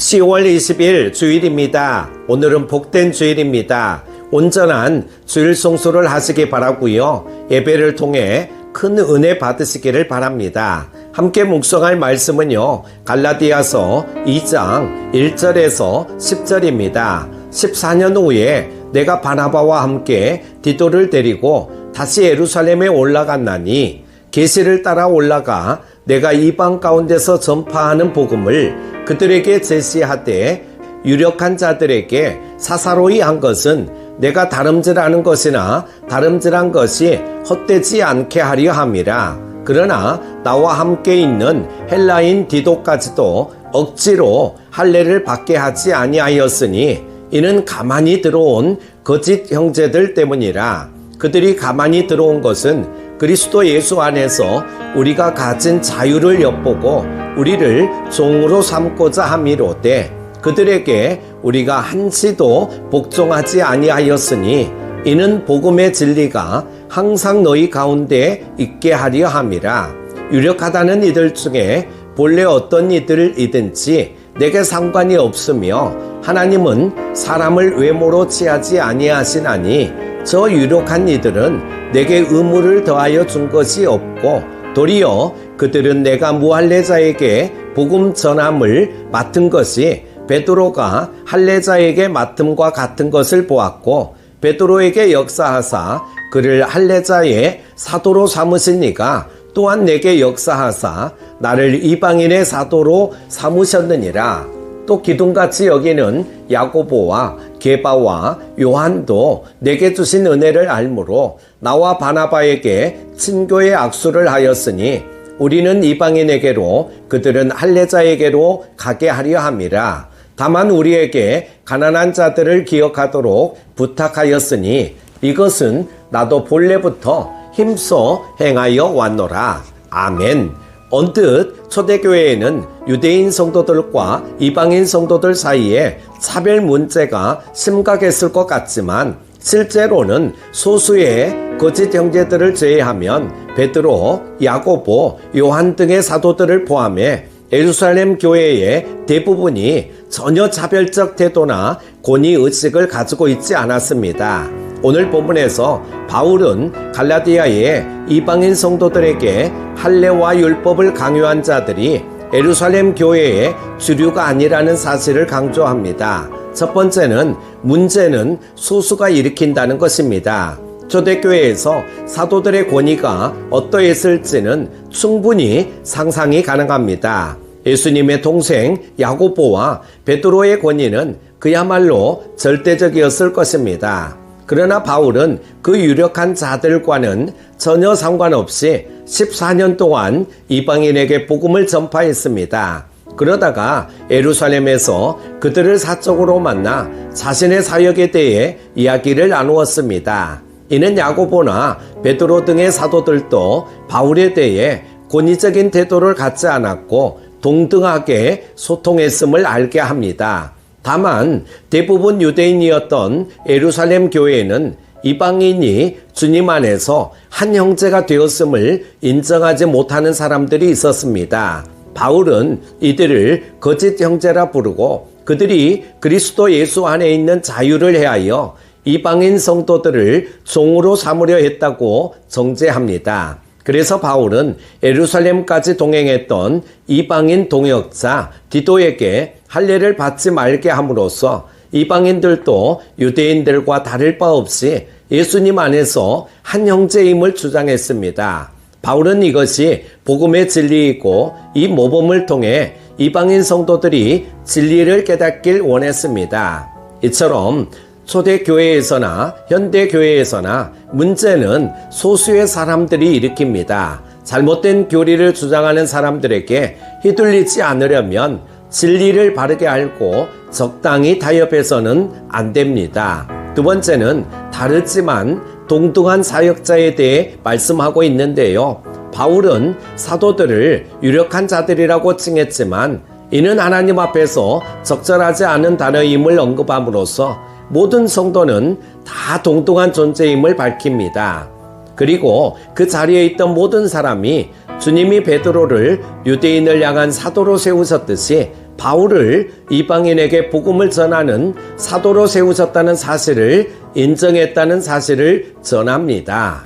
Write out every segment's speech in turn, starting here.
10월 20일 주일입니다. 오늘은 복된 주일입니다. 온전한 주일 성수를 하시기 바라고요. 예배를 통해 큰 은혜 받으시기를 바랍니다. 함께 묵상할 말씀은요, 갈라디아서 2장 1절에서 10절입니다. 14년 후에 내가 바나바와 함께 디도를 데리고 다시 예루살렘에 올라갔나니 계시를 따라 올라가 내가 이방 가운데서 전파하는 복음을 그들에게 제시하되 유력한 자들에게 사사로이 한 것은 내가 다름질하는 것이나 다름질한 것이 헛되지 않게 하려 함이라. 그러나 나와 함께 있는 헬라인 디도까지도 억지로 할례를 받게 하지 아니하였으니 이는 가만히 들어온 거짓 형제들 때문이라. 그들이 가만히 들어온 것은 그리스도 예수 안에서 우리가 가진 자유를 엿보고 우리를 종으로 삼고자 함이로되 그들에게 우리가 한치도 복종하지 아니하였으니 이는 복음의 진리가 항상 너희 가운데 있게 하려 함이라. 유력하다는 이들 중에 본래 어떤 이들이든지 내게 상관이 없으며 하나님은 사람을 외모로 취하지 아니하시나니 저 유력한 이들은 내게 의무를 더하여 준 것이 없고 도리어 그들은 내가 무할례자에게 복음 전함을 맡은 것이 베드로가 할례자에게 맡음과 같은 것을 보았고 베드로에게 역사하사 그를 할례자의 사도로 삼으신 이가 또한 내게 역사하사 나를 이방인의 사도로 삼으셨느니라. 또 기둥같이 여기는 야고보와 게바와 요한도 내게 주신 은혜를 알므로 나와 바나바에게 친교의 악수를 하였으니 우리는 이방인에게로 그들은 할례자에게로 가게 하려 함이라. 다만 우리에게 가난한 자들을 기억하도록 부탁하였으니 이것은 나도 본래부터 힘써 행하여 왔노라. 아멘. 언뜻 초대교회에는 유대인 성도들과 이방인 성도들 사이에 차별 문제가 심각했을 것 같지만 실제로는 소수의 거짓 형제들을 제외하면 베드로, 야고보, 요한 등의 사도들을 포함해 예루살렘 교회의 대부분이 전혀 차별적 태도나 권위의식을 가지고 있지 않았습니다. 오늘 본문에서 바울은 갈라디아의 이방인 성도들에게 할례와 율법을 강요한 자들이 예루살렘 교회의 주류가 아니라는 사실을 강조합니다. 첫 번째는 문제는 소수가 일으킨다는 것입니다. 초대교회에서 사도들의 권위가 어떠했을지는 충분히 상상이 가능합니다. 예수님의 동생 야고보와 베드로의 권위는 그야말로 절대적이었을 것입니다. 그러나 바울은 그 유력한 자들과는 전혀 상관없이 14년 동안 이방인에게 복음을 전파했습니다. 그러다가 예루살렘에서 그들을 사적으로 만나 자신의 사역에 대해 이야기를 나누었습니다. 이는 야고보나 베드로 등의 사도들도 바울에 대해 권위적인 태도를 갖지 않았고 동등하게 소통했음을 알게 합니다. 다만 대부분 유대인이었던 예루살렘 교회는 이방인이 주님 안에서 한 형제가 되었음을 인정하지 못하는 사람들이 있었습니다. 바울은 이들을 거짓 형제라 부르고 그들이 그리스도 예수 안에 있는 자유를 해하여 이방인 성도들을 종으로 삼으려 했다고 정죄합니다. 그래서 바울은 예루살렘까지 동행했던 이방인 동역자 디도에게 할례를 받지 말게 함으로써 이방인들도 유대인들과 다를 바 없이 예수님 안에서 한 형제임을 주장했습니다. 바울은 이것이 복음의 진리이고 이 모범을 통해 이방인 성도들이 진리를 깨닫길 원했습니다. 이처럼 초대교회에서나 현대교회에서나 문제는 소수의 사람들이 일으킵니다. 잘못된 교리를 주장하는 사람들에게 휘둘리지 않으려면 진리를 바르게 알고 적당히 타협해서는 안 됩니다. 두 번째는 다르지만 동등한 사역자에 대해 말씀하고 있는데요. 바울은 사도들을 유력한 자들이라고 칭했지만 이는 하나님 앞에서 적절하지 않은 단어임을 언급함으로써 모든 성도는 다 동등한 존재임을 밝힙니다. 그리고 그 자리에 있던 모든 사람이 주님이 베드로를 유대인을 향한 사도로 세우셨듯이 바울을 이방인에게 복음을 전하는 사도로 세우셨다는 사실을 인정했다는 사실을 전합니다.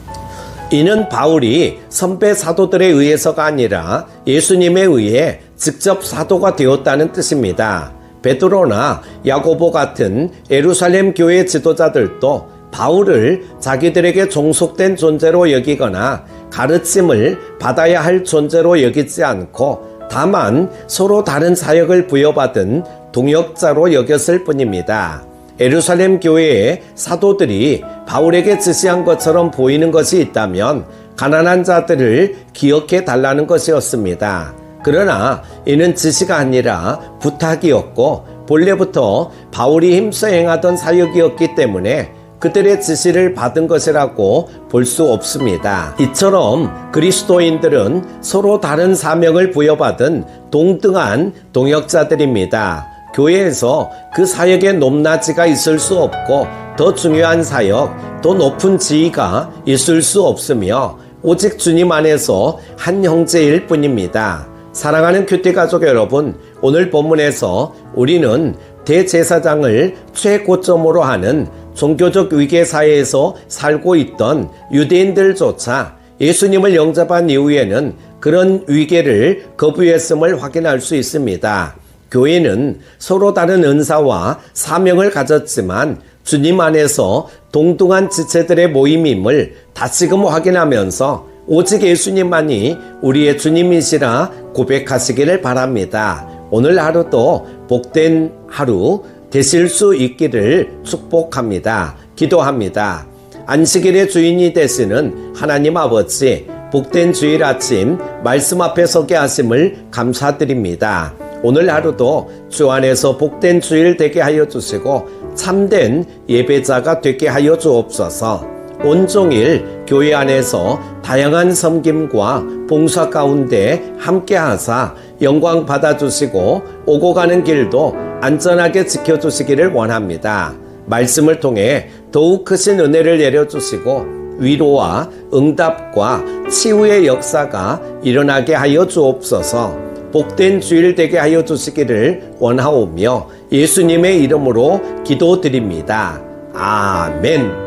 이는 바울이 선배 사도들에 의해서가 아니라 예수님에 의해 직접 사도가 되었다는 뜻입니다. 베드로나 야고보 같은 예루살렘 교회 지도자들도 바울을 자기들에게 종속된 존재로 여기거나 가르침을 받아야 할 존재로 여기지 않고 다만 서로 다른 사역을 부여받은 동역자로 여겼을 뿐입니다. 예루살렘 교회의 사도들이 바울에게 지시한 것처럼 보이는 것이 있다면 가난한 자들을 기억해 달라는 것이었습니다. 그러나 이는 지시가 아니라 부탁이었고 본래부터 바울이 힘써 행하던 사역이었기 때문에 그들의 지시를 받은 것이라고 볼 수 없습니다. 이처럼 그리스도인들은 서로 다른 사명을 부여받은 동등한 동역자들입니다. 교회에서 그 사역의 높낮이가 있을 수 없고 더 중요한 사역, 더 높은 지위가 있을 수 없으며 오직 주님 안에서 한 형제일 뿐입니다. 사랑하는 큐티 가족 여러분, 오늘 본문에서 우리는 대제사장을 최고점으로 하는 종교적 위계 사회에서 살고 있던 유대인들조차 예수님을 영접한 이후에는 그런 위계를 거부했음을 확인할 수 있습니다. 교회는 서로 다른 은사와 사명을 가졌지만 주님 안에서 동등한 지체들의 모임임을 다시금 확인하면서 오직 예수님만이 우리의 주님이시라 고백하시기를 바랍니다. 오늘 하루도 복된 하루 되실 수 있기를 축복합니다. 기도합니다. 안식일의 주인이 되시는 하나님 아버지, 복된 주일 아침 말씀 앞에 서게 하심을 감사드립니다. 오늘 하루도 주 안에서 복된 주일 되게 하여 주시고 참된 예배자가 되게 하여 주옵소서. 온종일 교회 안에서 다양한 섬김과 봉사 가운데 함께 하사 영광 받아주시고 오고 가는 길도 안전하게 지켜주시기를 원합니다. 말씀을 통해 더욱 크신 은혜를 내려주시고 위로와 응답과 치유의 역사가 일어나게 하여 주옵소서. 복된 주일 되게 하여 주시기를 원하오며 예수님의 이름으로 기도드립니다. 아멘.